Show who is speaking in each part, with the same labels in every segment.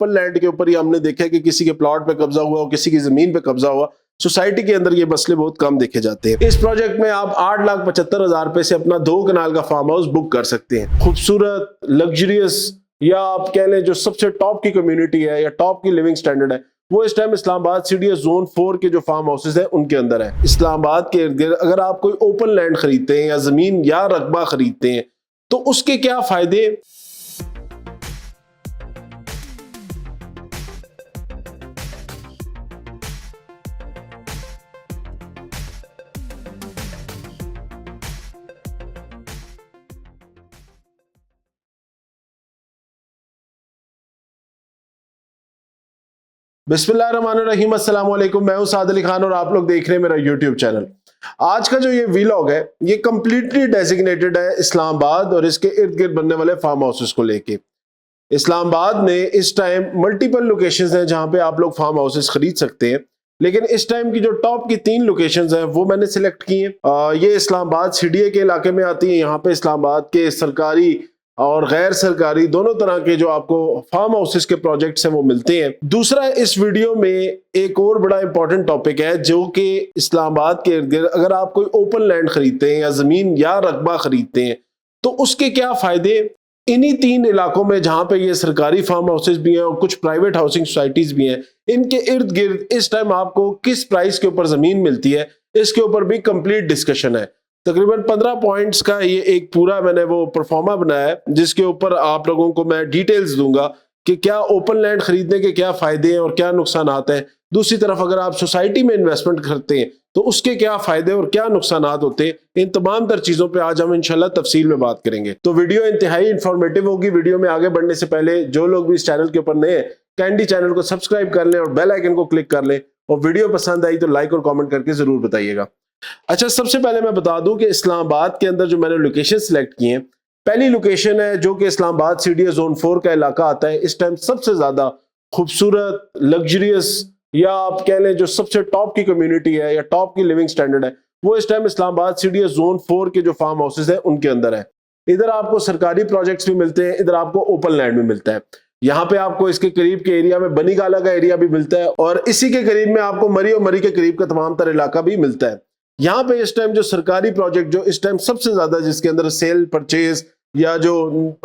Speaker 1: Open land के ऊपर ही हमने देखा है कि किसी के प्लॉट पे कब्जा हुआ, किसी की जमीन पे कब्जा हुआ। सोसाइटी के अंदर ये मसले बहुत कम देखे जाते हैं। इस प्रोजेक्ट में आप 8,75,000 रुपए से अपना 2 कनाल का फार्म हाउस बुक कर सकते हैं। खूबसूरत, लग्जरियस, या आप कह लें जो सबसे टॉप की कम्युनिटी है या टॉप की लिविंग स्टैंडर्ड है, वो इस टाइम इस्लामाबाद सीडीएस जोन 4 के जो फार्म हाउसेस है उनके अंदर है। इस्लामाबाद के इर्द गिर्द अगर आप कोई ओपन लैंड खरीदते हैं या जमीन या रकबा खरीदते हैं तो उसके क्या फायदे। बिस्मिल्लाहिर्रहमानिर्रहीम, अस्सलाम वालेकुम। मैं हूं साद अली खान और आप लोग देख रहे हैं मेरा यूट्यूब चैनल। आज का जो ये वीलॉग है ये कंप्लीटली डेजिग्नेटेड है इस्लामाबाद और इसके इर्द गिर्द बनने वाले फार्म हाउसेस को लेके। इस्लामाबाद में इस टाइम मल्टीपल लोकेशंस हैं जहां पे आप लोग फार्म हाउसेस खरीद सकते हैं, लेकिन इस टाइम की जो टॉप की 3 लोकेशंस हैं वो मैंने सिलेक्ट की हैं। ये इस्लामाबाद सीडीए के इलाके में आती है। यहाँ पे इस्लामाबाद के सरकारी और गैर सरकारी दोनों तरह के जो आपको फार्म हाउसेस के प्रोजेक्ट्स हैं वो मिलते हैं। दूसरा, इस वीडियो में एक और बड़ा इंपॉर्टेंट टॉपिक है जो कि इस्लामाबाद के इर्द गिर्द अगर आप कोई ओपन लैंड खरीदते हैं या जमीन या रकबा खरीदते हैं तो उसके क्या फायदे। इन्हीं 3 इलाकों में जहां पे ये सरकारी फार्म हाउसेस भी हैं और कुछ प्राइवेट हाउसिंग सोसाइटीज भी हैं, इनके इर्द गिर्द इस टाइम आपको किस प्राइस के ऊपर जमीन मिलती है, इसके ऊपर भी कंप्लीट डिस्कशन है। तकरीबन 15 पॉइंट्स का ये एक पूरा मैंने वो परफॉर्मा बनाया है जिसके ऊपर आप लोगों को मैं डिटेल्स दूंगा कि क्या ओपन लैंड खरीदने के क्या फायदे हैं और क्या नुकसान हैं। दूसरी तरफ अगर आप सोसाइटी में इन्वेस्टमेंट करते हैं तो उसके क्या फायदे और क्या नुकसान होते हैं। इन तमाम तर चीजों पे आज हम इंशाल्लाह तफसील में बात करेंगे। तो वीडियो इंतहाई इंफॉर्मेटिव होगी। वीडियो में आगे बढ़ने से पहले जो लोग भी इस चैनल के ऊपर नए हैं, काइंडली चैनल को सब्सक्राइब कर लें और बेल आइकन को क्लिक कर लें, और वीडियो पसंद आई तो लाइक और कॉमेंट करके जरूर बताइएगा। अच्छा, सबसे पहले मैं बता दूं कि इस्लामाबाद के अंदर जो मैंने लोकेशन सिलेक्ट की है, पहली लोकेशन है जो कि इस्लामाबाद सीडीएस जोन 4 का इलाका आता है। इस टाइम सबसे ज्यादा खूबसूरत, लग्जरियस, या आप कह लें जो सबसे टॉप की कम्युनिटी है या टॉप की लिविंग स्टैंडर्ड है, वो इस टाइम इस्लामाबाद सीडीएस जोन 4 के जो फार्म हाउसेस है उनके अंदर है। इधर आपको सरकारी प्रोजेक्ट्स भी मिलते हैं, इधर आपको ओपन लैंड भी मिलता है। यहाँ पे आपको इसके करीब के एरिया में बनीगाला का एरिया भी मिलता है और इसी के करीब में आपको मरी और मरी के करीब का तमाम तर इलाका भी मिलता है। यहाँ पे इस टाइम जो सरकारी प्रोजेक्ट जो इस टाइम सबसे ज्यादा जिसके अंदर सेल परचेज या जो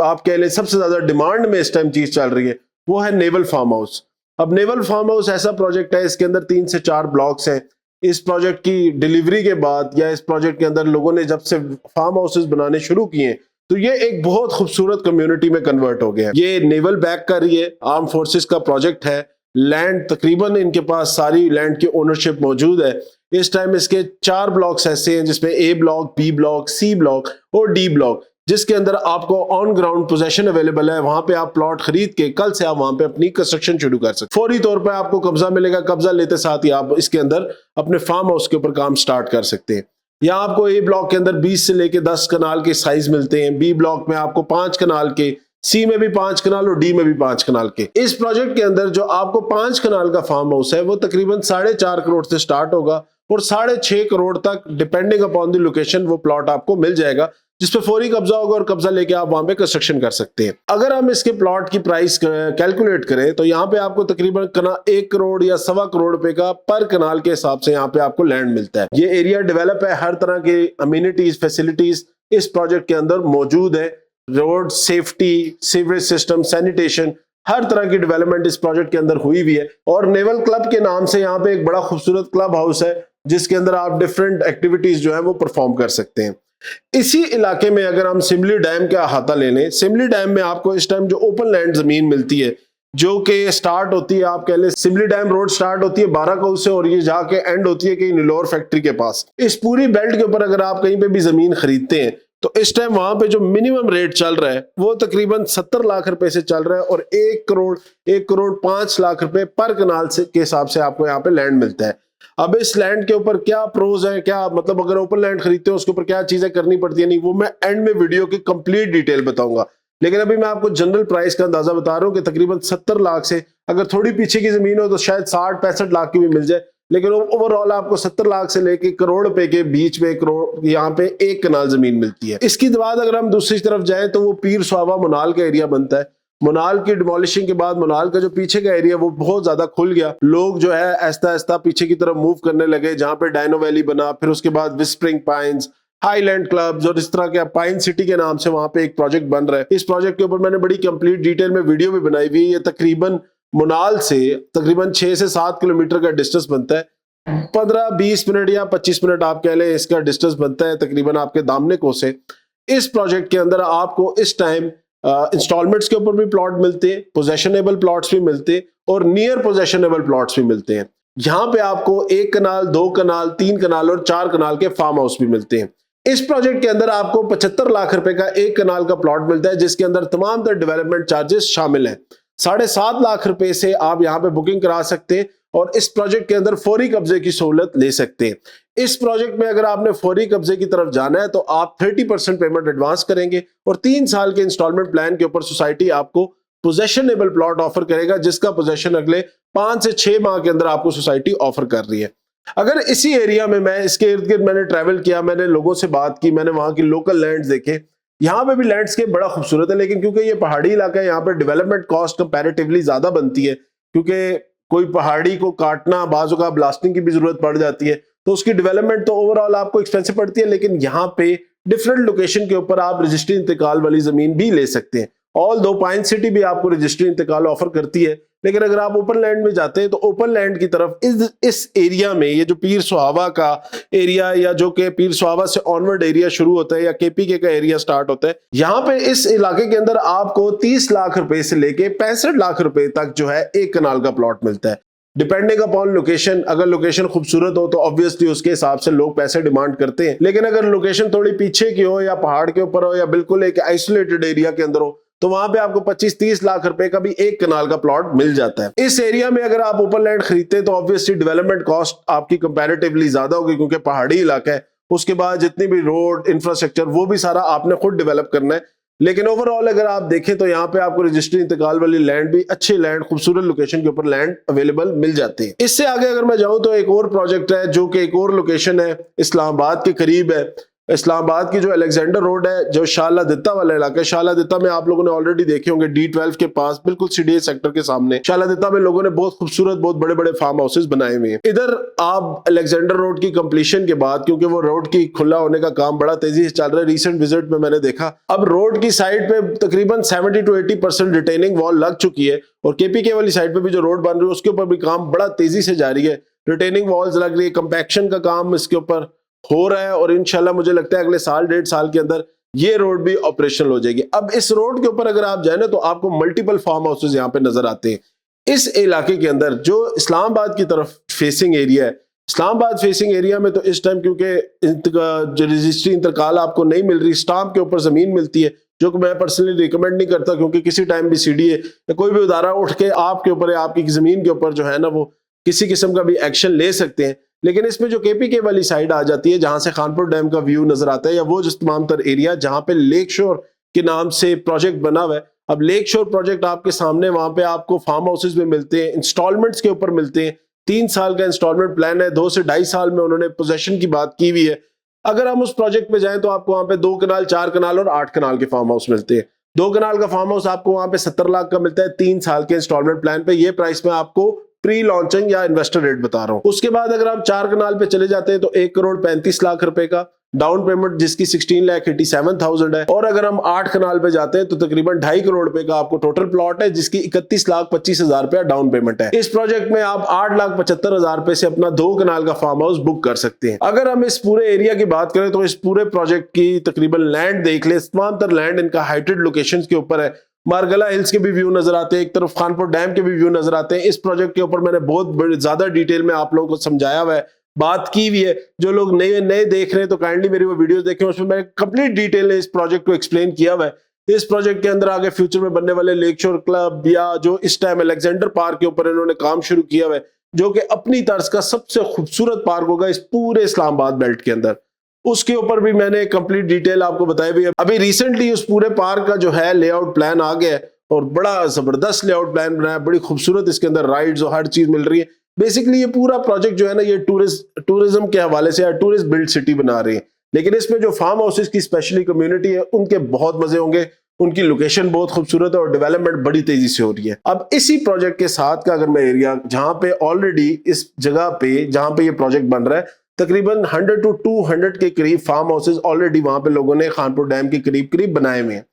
Speaker 1: आप कह लें सबसे ज्यादा डिमांड में इस टाइम चीज चल रही है वो है नेवल फार्म हाउस। अब नेवल फार्म हाउस ऐसा प्रोजेक्ट है, इसके अंदर 3 से 4 ब्लॉक्स हैं। इस प्रोजेक्ट की डिलीवरी के बाद या इस प्रोजेक्ट के अंदर लोगों ने जब से फार्म हाउसेस बनाने शुरू किए तो ये एक बहुत खूबसूरत कम्युनिटी में कन्वर्ट हो गया है। ये नेवल बैक कर रही है, आर्म फोर्सेस का प्रोजेक्ट है। लैंड तकरीबन इनके पास सारी लैंड की ओनरशिप मौजूद है। इस टाइम इसके 4 ब्लॉक्स ऐसे हैं जिसमें A block, B block, C block और डी ब्लॉक, जिसके अंदर आपको ऑन ग्राउंड पोजेशन अवेलेबल है। वहां पे आप प्लॉट खरीद के कल से आप वहां पे अपनी कंस्ट्रक्शन शुरू कर सकते हैं। फौरी तौर पे आपको कब्जा मिलेगा। कब्जा लेते साथ ही आप इसके अंदर अपने फार्म हाउस के ऊपर काम स्टार्ट कर सकते हैं। यहाँ आपको ए ब्लॉक के अंदर 20 से लेके 10 कनाल के साइज मिलते हैं। बी ब्लॉक में आपको 5 कनाल के, सी में भी 5 कनाल और डी में भी 5 कनाल के। इस प्रोजेक्ट के अंदर जो आपको 5 कनाल का फार्म हाउस है वो तकरीबन 4.5 करोड़ से स्टार्ट होगा और 6.5 करोड़ तक डिपेंडिंग अपॉन द लोकेशन वो प्लॉट आपको मिल जाएगा, जिसपे फौरी कब्जा होगा और कब्जा लेके आप वहां पे कंस्ट्रक्शन कर सकते हैं। अगर हम इसके प्लॉट की प्राइस कैलकुलेट करें तो यहाँ पे आपको तकरीबन 1 करोड़ या 1.25 करोड़ रुपए का पर कनाल के हिसाब से यहाँ पे आपको लैंड मिलता है। ये एरिया डेवलप है, हर तरह के अम्यूनिटीज, फैसिलिटीज इस प्रोजेक्ट के अंदर मौजूद है। Road safety, sewerage system, sanitation, हर तरह की डेवलपमेंट इस प्रोजेक्ट के अंदर हुई भी है। और नेवल क्लब के नाम से यहाँ पे एक बड़ा खूबसूरत क्लब हाउस है जिसके अंदर आप डिफरेंट एक्टिविटीज जो है वो परफॉर्म कर सकते हैं। इसी इलाके में अगर हम सिमली डैम का अहाता ले लें, सिमली डैम में आपको इस टाइम जो ओपन लैंड जमीन मिलती है जो कि स्टार्ट होती है, आप कह लें सिमली डैम रोड स्टार्ट होती है 12 कौ से और ये जाके एंड होती है कहीं नीलोर फैक्ट्री के पास। इस पूरी बेल्ट के ऊपर अगर आप कहीं पे भी जमीन खरीदते हैं तो इस टाइम वहां पे जो मिनिमम रेट चल रहा है वो तकरीबन 70 लाख रुपए से चल रहा है और 1 करोड़ 5 लाख रुपए पर कनाल से के हिसाब से आपको यहाँ पे लैंड मिलता है। अब इस लैंड के ऊपर क्या प्रोज है, क्या मतलब अगर ओपन लैंड खरीदते हो उसके ऊपर क्या चीजें करनी पड़ती है, नहीं वो मैं एंड में वीडियो की कंप्लीट डिटेल बताऊंगा। लेकिन अभी मैं आपको जनरल प्राइस का अंदाजा बता रहा हूँ कि तकरीबन 70 लाख से अगर थोड़ी पीछे की जमीन हो तो शायद 60-65 लाख की भी मिल जाए, लेकिन ओवरऑल आपको 70 लाख से लेके करोड़ रुपए के बीच में करोड़ यहाँ पे 1 कनाल जमीन मिलती है। इसकी बाद अगर हम दूसरी तरफ जाएं तो वो पीर सुहावा मुनाल का एरिया बनता है। मुनाल की डिमोलिशिंग के बाद मुनाल का जो पीछे का एरिया वो बहुत ज्यादा खुल गया, लोग जो है ऐसा ऐसा पीछे की तरफ मूव करने लगे, जहां पे डायनो वैली बना, फिर उसके बाद विस्परिंग पाइन्स, हाईलैंड क्लब्स और इस तरह के पाइन सिटी के नाम से वहां पे एक प्रोजेक्ट बन रहा है। इस प्रोजेक्ट के ऊपर मैंने बड़ी कंप्लीट डिटेल में वीडियो भी बनाई हुई है। ये तकरीबन मुनाल से तकरीबन 6 से 7 किलोमीटर का डिस्टेंस बनता है। 15-20 मिनट या 25 मिनट आप कह लें इसका डिस्टेंस बनता है तकरीबन आपके दामने को से। इस प्रोजेक्ट के अंदर आपको इस टाइम इंस्टॉलमेंट्स के ऊपर भी प्लॉट मिलते हैं, पोजेशनेबल प्लॉट्स भी मिलते हैं और नियर पोजेशनेबल प्लॉट्स भी मिलते हैं। यहाँ पे आपको 1 कनाल, 2 कनाल, 3 कनाल और 4 कनाल के फार्म हाउस भी मिलते हैं। इस प्रोजेक्ट के अंदर आपको 75 लाख रुपए का 1 कनाल का प्लॉट मिलता है, जिसके अंदर तमाम तरह डेवलपमेंट चार्जेस शामिल हैं। 7.5 लाख रुपए से आप यहाँ पे बुकिंग करा सकते हैं और इस प्रोजेक्ट के अंदर फौरी कब्जे की सहूलत ले सकते हैं। इस प्रोजेक्ट में अगर आपने फौरी कब्जे की तरफ जाना है तो आप 30% पेमेंट एडवांस करेंगे और 3 साल के इंस्टॉलमेंट प्लान के ऊपर सोसाइटी आपको पोजेशनेबल प्लॉट ऑफर करेगा, जिसका पोजेशन अगले 5 से 6 माह के अंदर आपको सोसाइटी ऑफर कर रही है। अगर इसी एरिया में मैं इसके इर्द गिर्द मैंने ट्रैवल किया, मैंने लोगों से बात की, मैंने वहां की लोकल लैंड्स देखे, यहाँ पे भी लैंडस्केप बड़ा खूबसूरत है, लेकिन क्योंकि ये पहाड़ी इलाका है यहाँ पे डेवलपमेंट कॉस्ट कंपैरेटिवली ज्यादा बनती है, क्योंकि कोई पहाड़ी को काटना बाजू का ब्लास्टिंग की भी जरूरत पड़ जाती है, तो उसकी डेवलपमेंट तो ओवरऑल आपको एक्सपेंसिव पड़ती है। लेकिन यहाँ पे डिफरेंट लोकेशन के ऊपर आप रजिस्ट्री इंतकाल वाली जमीन भी ले सकते हैं। ऑल दो पाइन सिटी भी आपको रजिस्ट्री इंतकाल ऑफर करती है, लेकिन अगर आप ओपन लैंड में जाते हैं तो ओपन लैंड की तरफ इस एरिया में, ये जो पीर सुहावा का एरिया या जो कि पीर सुहावा से ऑनवर्ड एरिया शुरू होता है या केपीके का एरिया स्टार्ट होता है, यहाँ पे इस इलाके के अंदर आपको 30 लाख रुपए से लेके 65 लाख रुपए तक जो है 1 कनाल का प्लॉट मिलता है, डिपेंडिंग अपॉन लोकेशन। अगर लोकेशन खूबसूरत हो तो ऑब्वियसली उसके हिसाब से लोग पैसे डिमांड करते हैं, लेकिन अगर लोकेशन थोड़ी पीछे की हो या पहाड़ के ऊपर हो या बिल्कुल एक आइसोलेटेड एरिया के अंदर हो तो वहां पे आपको 25-30 लाख रुपए का भी 1 कनाल का प्लॉट मिल जाता है। इस एरिया में अगर आप ओपन लैंड खरीदते हैं तो ऑब्वियसली डेवलपमेंट कॉस्ट आपकी कंपैरेटिवली ज्यादा होगी, क्योंकि पहाड़ी इलाका है। उसके बाद जितनी भी रोड इंफ्रास्ट्रक्चर वो भी सारा आपने खुद डेवलप करना है। लेकिन ओवरऑल अगर आप देखें तो यहाँ पे आपको रजिस्ट्री इंतकाल वाली लैंड भी, अच्छे लैंड, खूबसूरत लोकेशन के ऊपर लैंड अवेलेबल मिल जाते हैं। इससे आगे अगर मैं जाऊं तो एक और प्रोजेक्ट है जो कि एक और लोकेशन है, इस्लामाबाद के करीब है। इस्लामाबाद की जो अलेक्जेंडर रोड है, जो शाला दित्ता वाला इलाका है, शाला दित्ता में आप लोगों ने ऑलरेडी देखे होंगे D12 के पास बिल्कुल CDA सेक्टर के सामने शाला दित्ता में लोगों ने बहुत खूबसूरत, बहुत बड़े बड़े फार्म हाउसेस बनाए हुए हैं। इधर आप अलेक्जेंडर रोड की कंप्लीशन के बाद, क्योंकि वो रोड की खुला होने का काम बड़ा तेजी से चल रहा है, रिसेंट विजिट में मैंने देखा अब रोड की साइड पे तकरीबन 70 to 80% रिटेनिंग वॉल लग चुकी है और केपीके वाली साइड पे भी जो रोड बन रही है उसके ऊपर भी काम बड़ा तेजी से जारी है। रिटेनिंग वॉल्स लग रही है, कंपैक्शन का काम इसके ऊपर हो रहा है और इंशाल्लाह मुझे लगता है अगले साल 1.5 साल के अंदर ये रोड भी ऑपरेशनल हो जाएगी। अब इस रोड के ऊपर अगर आप जाए ना तो आपको मल्टीपल फार्म हाउसेस यहाँ पे नजर आते हैं। इस इलाके के अंदर जो इस्लामाबाद की तरफ फेसिंग एरिया है, इस्लामाबाद फेसिंग एरिया में तो इस टाइम क्योंकि जो रजिस्ट्री इंतकाल आपको नहीं मिल रही, स्टाम्प के ऊपर जमीन मिलती है, जो कि मैं पर्सनली रिकमेंड नहीं करता, क्योंकि किसी टाइम भी CDA या कोई भी इदारा उठ के आपके ऊपर या आपकी जमीन के ऊपर जो है ना वो किसी किस्म का भी एक्शन ले सकते हैं। लेकिन इसमें जो केपीके वाली साइड आ जाती है, जहां से खानपुर डैम का व्यू नजर आता है, या वो जिस तमाम तर एरिया जहां पे लेक शोर के नाम से प्रोजेक्ट बना हुआ है, अब लेक शोर प्रोजेक्ट आपके सामने, वहां पे आपको फार्म हाउसेस में मिलते हैं, इंस्टॉलमेंट्स के ऊपर मिलते हैं। 3 साल का इंस्टॉलमेंट प्लान है, 2 से 2.5 साल में उन्होंने पोजेशन की बात की हुई है। अगर हम उस प्रोजेक्ट पे जाएं तो आपको वहां पे 2 कनाल, 4 कनाल और 8 कनाल के फार्म हाउस मिलते हैं। 2 कनाल का फार्म हाउस आपको वहां पे 70 लाख का मिलता है 3 साल के इंस्टॉलमेंट प्लान पे। ये प्राइस में आपको प्री लॉन्चिंग या इन्वेस्टर रेट बता रहा हूं। उसके बाद अगर आप 4 कनाल पे चले जाते हैं तो 1,35,00,000 रुपए का डाउन पेमेंट, जिसकी 16,87,000 है। और अगर हम 8 कनाल पे जाते हैं तो तकरीबन 2.5 करोड़ रुपए का आपको टोटल प्लॉट है, जिसकी 31,25,000 रुपया डाउन पेमेंट है। इस प्रोजेक्ट में आप 8,75,000 रुपए से अपना 2 कनाल का फार्म हाउस बुक कर सकते हैं। अगर हम इस पूरे एरिया की बात करें तो इस पूरे प्रोजेक्ट की तकरीबन लैंड देख ले, तमाम तर लैंड इनका हाइटेड लोकेशन के ऊपर है। मारगला हिल्स के भी व्यू नजर आते हैं, एक तरफ खानपुर डैम के भी व्यू नजर आते हैं। इस प्रोजेक्ट के ऊपर मैंने बहुत ज्यादा डिटेल में आप लोगों को समझाया हुआ है, बात की हुई है। जो लोग नए नए देख रहे हैं तो काइंडली मेरी वो वीडियोस देखें, उसमें मैंने कंप्लीट डिटेल में इस प्रोजेक्ट को एक्सप्लेन किया हुआ है। इस प्रोजेक्ट के अंदर आगे फ्यूचर में बनने वाले लेक शोर क्लब या जो इस टाइम अलेक्जेंडर पार्क के ऊपर इन्होंने काम शुरू किया हुआ है, जो कि अपनी तर्ज का सबसे खूबसूरत पार्क होगा इस पूरे इस्लामाबाद बेल्ट के अंदर, उसके ऊपर भी मैंने कंप्लीट डिटेल आपको बताई हुई है। अभी रिसेंटली उस पूरे पार्क का जो है लेआउट प्लान आ गया है और बड़ा जबरदस्त लेआउट प्लान बनाया, बड़ी खूबसूरत इसके अंदर राइड्स और हर चीज मिल रही है। बेसिकली ये पूरा प्रोजेक्ट जो है ना ये टूरिज्म के हवाले से टूरिस्ट बिल्ड सिटी बना रही है। लेकिन इसमें जो फार्म हाउसेस की स्पेशली कम्युनिटी है उनके बहुत मजे होंगे, उनकी लोकेशन बहुत खूबसूरत है और डेवलपमेंट बड़ी तेजी से हो रही है। अब इसी प्रोजेक्ट के साथ का अगर मैं एरिया जहां पे ऑलरेडी इस जगह पे जहां पे ये प्रोजेक्ट बन रहा है तकरीबन 100 to 200 के करीब फार्म हाउसेज ऑलरेडी वहां पे लोगों ने खानपुर डैम के करीब करीब बनाए हुए हैं।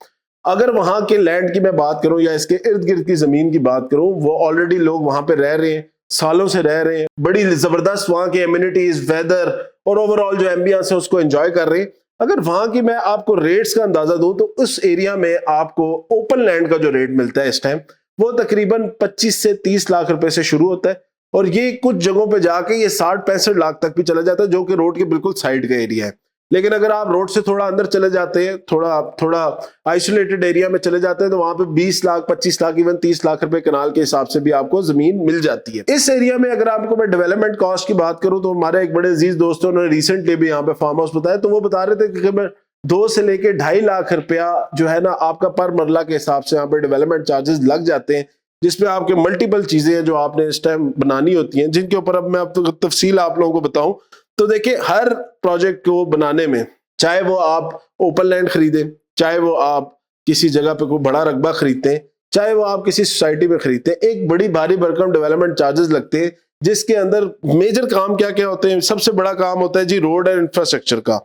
Speaker 1: अगर वहां के लैंड की मैं बात करूं या इसके इर्द गिर्द की जमीन की बात करूं, वो ऑलरेडी लोग वहां पे रह रहे हैं, सालों से रह रहे हैं, बड़ी जबरदस्त वहां के एमिनिटीज, वेदर और ओवरऑल जो एम्बियंस है उसको एंजॉय कर रहे हैं। अगर वहां की मैं आपको रेट्स का अंदाजा दूं तो उस एरिया में आपको ओपन लैंड का जो रेट मिलता है इस टाइम वो तकरीबन 25 से 30 लाख रुपए से शुरू होता है और ये कुछ जगहों पे जाके ये 60-65 लाख तक भी चला जाता है, जो कि रोड के बिल्कुल साइड का एरिया है। लेकिन अगर आप रोड से थोड़ा अंदर चले जाते हैं, थोड़ा आइसोलेटेड एरिया में चले जाते हैं, तो वहां पे 20 लाख, 25 लाख, इवन 30 लाख रुपए कनाल के हिसाब से भी आपको जमीन मिल जाती है। इस एरिया में अगर आपको मैं डेवलपमेंट कॉस्ट की बात करूं तो हमारे एक बड़े अजीज दोस्तों ने रिसेंटली भी यहाँ पे फार्म हाउस बताया, तो वो बता रहे थे कि मैं 2 से लेके 2.5 लाख रुपया जो है ना आपका पर मरला के हिसाब से यहाँ पे डेवलपमेंट चार्जेस लग जाते हैं, जिसपे आपके मल्टीपल चीजें हैं जो आपने इस टाइम बनानी होती हैं, जिनके ऊपर अब मैं आपको तफसील आप लोगों को बताऊं। तो देखिए, हर प्रोजेक्ट को बनाने में चाहे वो आप ओपन लैंड खरीदें, चाहे वो आप किसी जगह पे कोई बड़ा रकबा खरीदते हैं, चाहे वो आप किसी सोसाइटी में खरीदते हैं, एक बड़ी भारी भरकम डेवलपमेंट चार्जेस लगते हैं, जिसके अंदर मेजर काम क्या क्या होते हैं। सबसे बड़ा काम होता है जी रोड एंड इंफ्रास्ट्रक्चर का।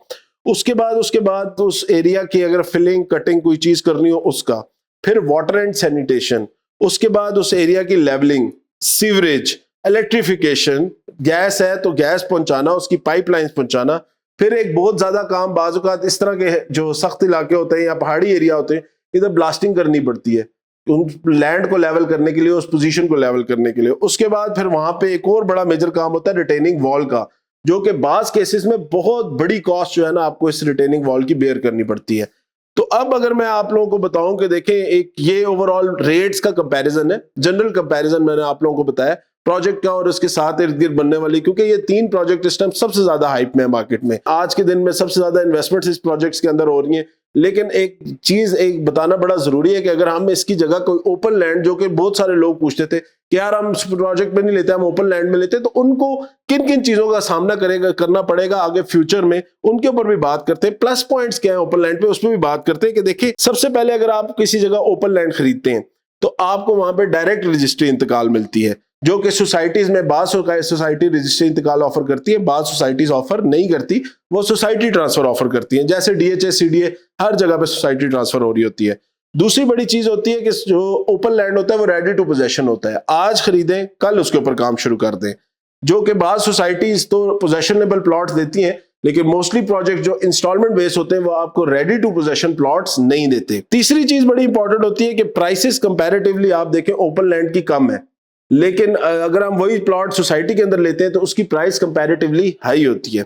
Speaker 1: उसके बाद उस एरिया की अगर फिलिंग कटिंग कोई चीज करनी हो उसका, फिर वाटर एंड सैनिटेशन, उसके बाद उस एरिया की लेवलिंग, सीवरेज, इलेक्ट्रिफिकेशन, गैस है तो गैस पहुंचाना, उसकी पाइपलाइंस पहुंचाना, फिर एक बहुत ज्यादा काम बाज़ औक़ात इस तरह के जो सख्त इलाके होते हैं या पहाड़ी एरिया होते हैं, इधर ब्लास्टिंग करनी पड़ती है उन लैंड को लेवल करने के लिए, उस पोजीशन को लेवल करने के लिए। उसके बाद फिर वहां पे एक और बड़ा मेजर काम होता है रिटेनिंग वॉल का, जो कि बाज केसेस में बहुत बड़ी कॉस्ट जो है ना आपको इस रिटेनिंग वॉल की बेयर करनी पड़ती है। तो अब अगर मैं आप लोगों को बताऊं कि देखें, एक ये ओवरऑल रेट्स का कंपैरिजन है, जनरल कंपैरिजन मैंने आप लोगों को बताया प्रोजेक्ट का और उसके साथ इर्द गिर्द बनने वाली, क्योंकि ये 3 प्रोजेक्ट इस टाइम सबसे ज्यादा हाइप में है मार्केट में। आज के दिन में सबसे ज्यादा इन्वेस्टमेंट्स इस प्रोजेक्ट्स के अंदर हो रही हैं। लेकिन एक चीज एक बताना बड़ा जरूरी है कि अगर हम इसकी जगह कोई ओपन लैंड, जो कि बहुत सारे लोग पूछते थे कि यार हम प्रोजेक्ट में नहीं लेते, हम ओपन लैंड में लेते, तो उनको किन किन चीजों का सामना करना पड़ेगा आगे फ्यूचर में, उनके ऊपर भी बात करते हैं। प्लस पॉइंट्स क्या है ओपन लैंड पे, उसमें भी बात करते हैं कि देखिए, सबसे पहले अगर आप किसी जगह ओपन लैंड खरीदते हैं तो आपको वहां पे डायरेक्ट रजिस्ट्री इंतकाल मिलती है, जो कि सोसाइटीज में बात सोसाइटी रजिस्ट्री इंतकाल ऑफर करती है, बात सोसाइटीज ऑफर नहीं करती, वो सोसाइटी ट्रांसफर ऑफर करती हैं। जैसे डीएचए, सीडीए, हर जगह पे सोसाइटी ट्रांसफर हो रही होती है। दूसरी बड़ी चीज होती है कि जो ओपन लैंड होता है वो रेडी टू पोजेशन होता है, आज खरीदें कल उसके ऊपर काम शुरू कर दें, जो कि बाद सोसाइटीज तो पोजेशनेबल प्लॉट्स देती हैं, लेकिन मोस्टली प्रोजेक्ट जो इंस्टॉलमेंट बेस होते हैं वो आपको रेडी टू पोजेशन प्लॉट्स नहीं देते। तीसरी चीज बड़ी इंपॉर्टेंट होती है कि प्राइसेस कंपैरेटिवली आप देखें ओपन लैंड की कम है, लेकिन अगर हम वही प्लॉट सोसाइटी के अंदर लेते हैं तो उसकी प्राइस कंपैरेटिवली हाई होती है।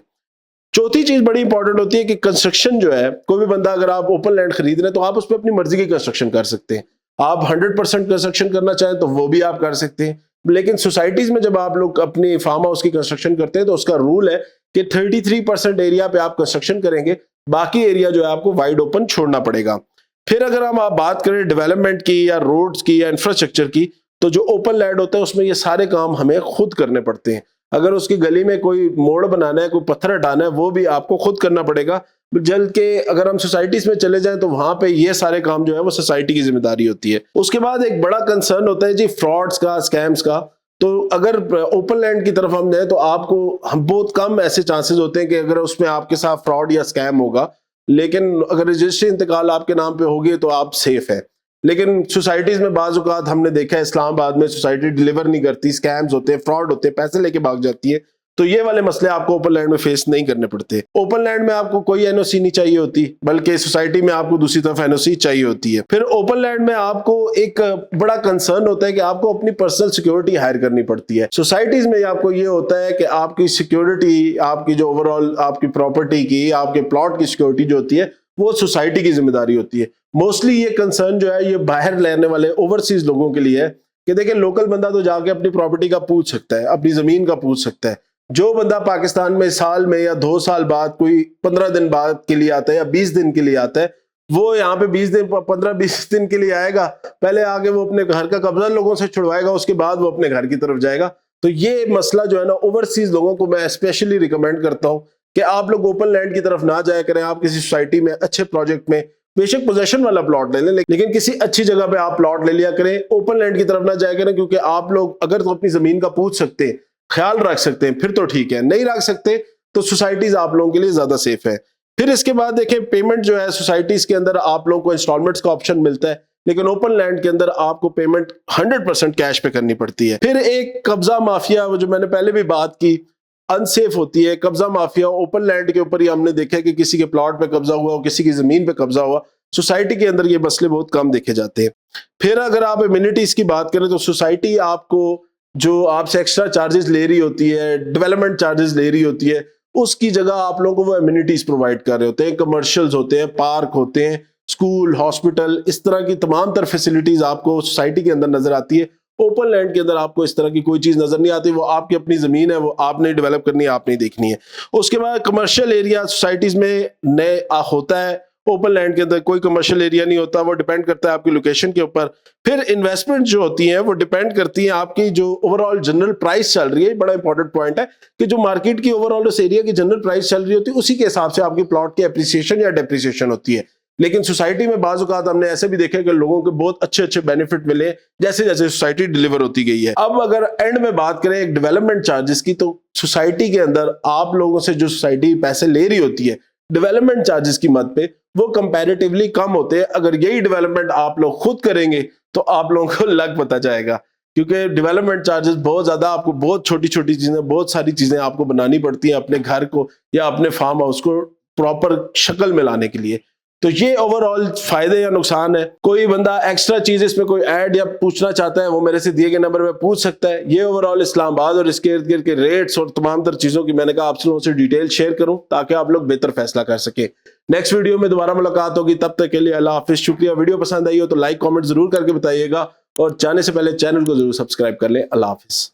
Speaker 1: चौथी चीज बड़ी इंपॉर्टेंट होती है कि कंस्ट्रक्शन जो है, कोई भी बंदा अगर आप ओपन लैंड खरीद रहे हैं तो आप उस पर अपनी मर्जी की कंस्ट्रक्शन कर सकते हैं। आप 100% कंस्ट्रक्शन करना चाहें तो वो भी आप कर सकते हैं, लेकिन सोसाइटीज में जब आप लोग अपनी फार्म हाउस की कंस्ट्रक्शन करते हैं तो उसका रूल है कि 33% एरिया पे आप कंस्ट्रक्शन करेंगे, बाकी एरिया जो है आपको वाइड ओपन छोड़ना पड़ेगा। फिर अगर हम आप बात करें डेवलपमेंट की या रोड्स की या इंफ्रास्ट्रक्चर की, तो जो ओपन लैंड होता है उसमें ये सारे काम हमें खुद करने पड़ते हैं। अगर उसकी गली में कोई मोड़ बनाना है, कोई पत्थर हटाना है, वो भी आपको खुद करना पड़ेगा। जल के अगर हम सोसाइटीज में चले जाएं तो वहां पे ये सारे काम जो है वो सोसाइटी की जिम्मेदारी होती है। उसके बाद एक बड़ा कंसर्न होता है जी फ्रॉड्स का, स्कैम्स का। तो अगर ओपन लैंड की तरफ हम जाए तो आपको हम बहुत कम ऐसे चांसेस होते हैं कि अगर उसमें आपके साथ फ्रॉड या स्कैम होगा, लेकिन अगर रजिस्ट्री इंतकाल आपके नाम पे होगी तो आप सेफ है। लेकिन सोसाइटीज में बाज़ औक़ात हमने देखा है इस्लामाबाद में सोसाइटी डिलीवर नहीं करती, स्कैम्स होते हैं, फ्रॉड होते हैं, पैसे लेके भाग जाती है। तो ये वाले मसले आपको ओपन लैंड में फेस नहीं करने पड़ते। ओपन लैंड में आपको कोई एनओसी नहीं चाहिए होती, बल्कि सोसाइटी में आपको दूसरी तरफ एनओसी चाहिए होती है। फिर ओपन लैंड में आपको एक बड़ा कंसर्न होता है कि आपको अपनी पर्सनल सिक्योरिटी हायर करनी पड़ती है। सोसाइटीज में आपको ये होता है कि आपकी सिक्योरिटी, आपकी जो ओवरऑल आपकी प्रॉपर्टी की, आपके प्लॉट की सिक्योरिटी जो होती है वो सोसाइटी की जिम्मेदारी होती है। मोस्टली ये कंसर्न जो है ये बाहर रहने वाले ओवरसीज लोगों के लिए है कि देखिए, लोकल बंदा तो जाके अपनी प्रॉपर्टी का पूछ सकता है, अपनी जमीन का पूछ सकता है। जो बंदा पाकिस्तान में साल में या 2 साल बाद, कोई 15 दिन बाद के लिए आता है या 20 दिन के लिए आता है, वो यहाँ पे 15-20 दिन के लिए आएगा, पहले आके वो अपने घर का कब्जा लोगों से छुड़वाएगा, उसके बाद वो अपने घर की तरफ जाएगा। तो ये मसला जो है ना, ओवरसीज लोगों को मैं स्पेशली रिकमेंड करता हूँ कि आप लोग ओपन लैंड की तरफ ना जाया करें। आप किसी सोसाइटी में अच्छे प्रोजेक्ट में बेशक पोजेशन वाला प्लॉट ले लें, लेकिन किसी अच्छी जगह पे आप प्लॉट ले लिया करें, ओपन लैंड की तरफ ना जाया करें, क्योंकि आप लोग अगर तो अपनी जमीन का पूछ सकते हैं, ख्याल रख सकते हैं, फिर तो ठीक है, नहीं रख सकते तो सोसाइटीज आप लोगों के लिए ज्यादा सेफ है। फिर इसके बाद देखें, पेमेंट जो है सोसाइटीज के अंदर आप लोगों को इंस्टॉलमेंट्स का ऑप्शन मिलता है, लेकिन ओपन लैंड के अंदर आपको पेमेंट 100% कैश पे करनी पड़ती है। फिर एक कब्जा माफिया, जो मैंने पहले भी बात की, अनसेफ होती है। कब्जा माफिया ओपन लैंड के ऊपर ही हमने देखा है कि किसी के प्लॉट पे कब्जा हुआ, किसी की जमीन पे कब्जा हुआ। सोसाइटी के अंदर ये मसले बहुत कम देखे जाते हैं। फिर अगर आप एमिनिटीज की बात करें तो सोसाइटी आपको जो आपसे एक्स्ट्रा चार्जेस ले रही होती है, डेवलपमेंट चार्जेस ले रही होती है, उसकी जगह आप लोगों को वो एमिनिटीज प्रोवाइड कर रहे होते हैं। कमर्शियल्स होते हैं, पार्क होते हैं, स्कूल, हॉस्पिटल, इस तरह की तमाम तर फैसिलिटीज आपको सोसाइटी के अंदर नजर आती है। ओपन लैंड के अंदर आपको इस तरह की कोई चीज नजर नहीं आती। वो आपकी अपनी जमीन है, वो आपने डेवलप करनी है, आपने देखनी है। उसके बाद कमर्शियल एरिया सोसाइटीज में नए होता है, ओपन लैंड के अंदर कोई कमर्शियल एरिया नहीं होता। वो डिपेंड करता है आपकी लोकेशन के ऊपर। फिर इन्वेस्टमेंट जो होती है वो डिपेंड करती है आपकी जो ओवरऑल जनरल प्राइस चल रही है। बड़ा इंपॉर्टेंट पॉइंट है कि जो मार्केट की ओवरऑल उस एरिया की जनरल प्राइस चल रही होती है, उसी के हिसाब से आपकी प्लॉट की एप्रिसिएशन या डेप्रिसिएशन होती है। लेकिन सोसाइटी में बाज़ औक़ात हमने ऐसे भी देखा कि लोगों को बहुत अच्छे अच्छे बेनिफिट मिले जैसे जैसे सोसाइटी डिलीवर होती गई है। अब अगर एंड में बात करें एक डेवलपमेंट चार्जेस की, तो सोसाइटी के अंदर आप लोगों से जो सोसाइटी पैसे ले रही होती है डेवलपमेंट चार्जेस की मद पे, वो कंपैरेटिवली कम होते हैं। अगर यही डेवलपमेंट आप लोग खुद करेंगे तो आप लोगों को लग पता जाएगा, क्योंकि डेवलपमेंट चार्जेस बहुत ज्यादा, आपको बहुत छोटी छोटी चीजें, बहुत सारी चीजें आपको बनानी पड़ती हैं अपने घर को या अपने फार्म हाउस को प्रॉपर शक्ल में लाने के लिए। तो ये ओवरऑल फायदे या नुकसान है। कोई बंदा एक्स्ट्रा चीज इसमें कोई ऐड या पूछना चाहता है, वो मेरे से दिए गए नंबर पे पूछ सकता है। ये ओवरऑल इस्लामाबाद और इसके इर्द गिर्द के रेट्स और तमाम तर चीजों की मैंने कहा आप लोगों से डिटेल शेयर करूं ताकि आप लोग बेहतर फैसला कर सके। नेक्स्ट वीडियो में दोबारा मुलाकात होगी, तब तक के लिए अल्लाह हाफिज। शुक्रिया। वीडियो पसंद आई हो तो लाइक कॉमेंट जरूर करके बताइएगा और जाने से पहले चैनल को जरूर सब्सक्राइब कर लें। अल्लाह हाफिज।